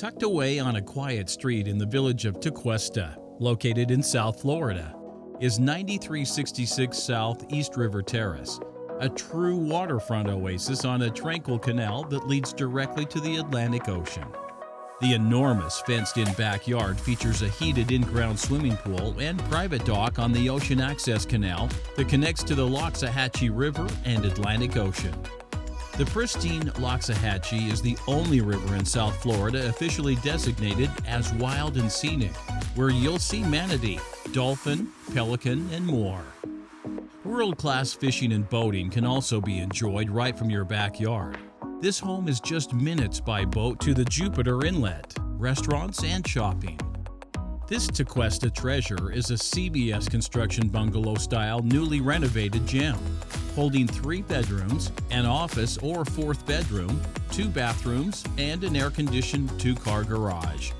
Tucked away on a quiet street in the village of Tequesta, located in South Florida, is 9366 South East River Terrace, a true waterfront oasis on a tranquil canal that leads directly to the Atlantic Ocean. The enormous fenced-in backyard features a heated in-ground swimming pool and private dock on the ocean access canal that connects to the Loxahatchee River and Atlantic Ocean. The pristine Loxahatchee is the only river in South Florida officially designated as wild and scenic, where you'll see manatee, dolphin, pelican, and more. World-class fishing and boating can also be enjoyed right from your backyard. This home is just minutes by boat to the Jupiter Inlet, restaurants, and shopping. This Tequesta Treasure is a CBS-construction bungalow-style newly renovated gem, holding 3 bedrooms, an office or 4th bedroom, 2 bathrooms, and an air-conditioned 2-car garage.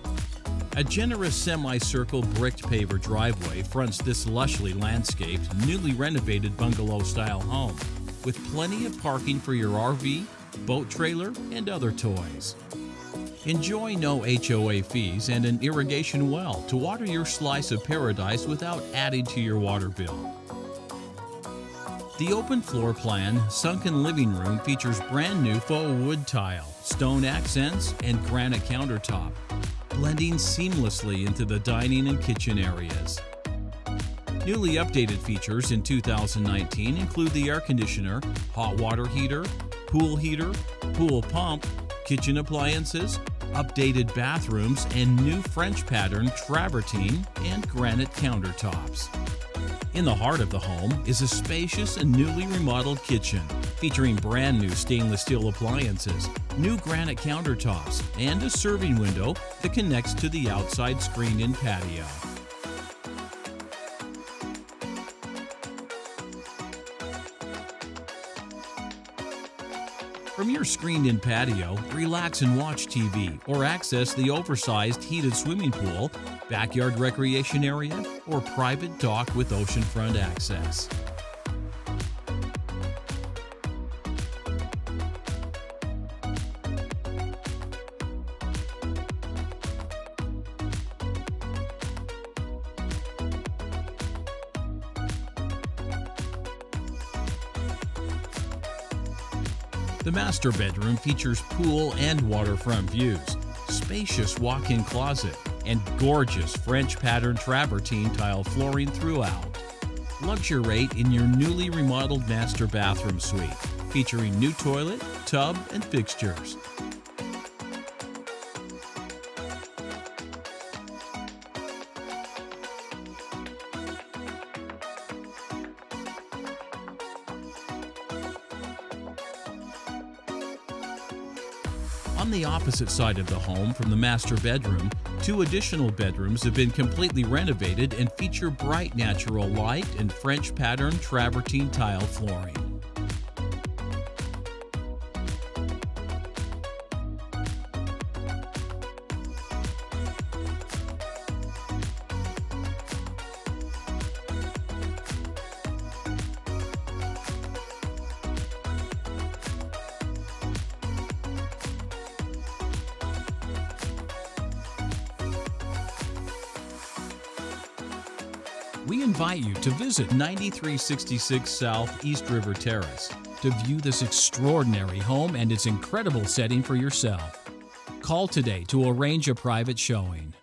A generous semicircle bricked paver driveway fronts this lushly landscaped, newly renovated bungalow-style home, with plenty of parking for your RV, boat trailer, and other toys. Enjoy no HOA fees and an irrigation well to water your slice of paradise without adding to your water bill. The open floor plan sunken living room features brand new faux wood tile, stone accents, and granite countertop, blending seamlessly into the dining and kitchen areas. Newly updated features in 2019 include the air conditioner, hot water heater, pool pump, kitchen appliances, updated bathrooms, and new French pattern travertine and granite countertops. In the heart of the home is a spacious and newly remodeled kitchen, featuring brand new stainless steel appliances, new granite countertops, and a serving window that connects to the outside screened-in patio. From your screened-in patio, relax and watch TV or access the oversized heated swimming pool, backyard recreation area, or private dock with oceanfront access. The master bedroom features pool and waterfront views, spacious walk-in closet, and gorgeous French pattern travertine tile flooring throughout. Luxuriate in your newly remodeled master bathroom suite, featuring new toilet, tub, and fixtures. On the opposite side of the home from the master bedroom, 2 additional bedrooms have been completely renovated and feature bright natural light and French pattern travertine tile flooring. We invite you to visit 9366 South East River Terrace to view this extraordinary home and its incredible setting for yourself. Call today to arrange a private showing.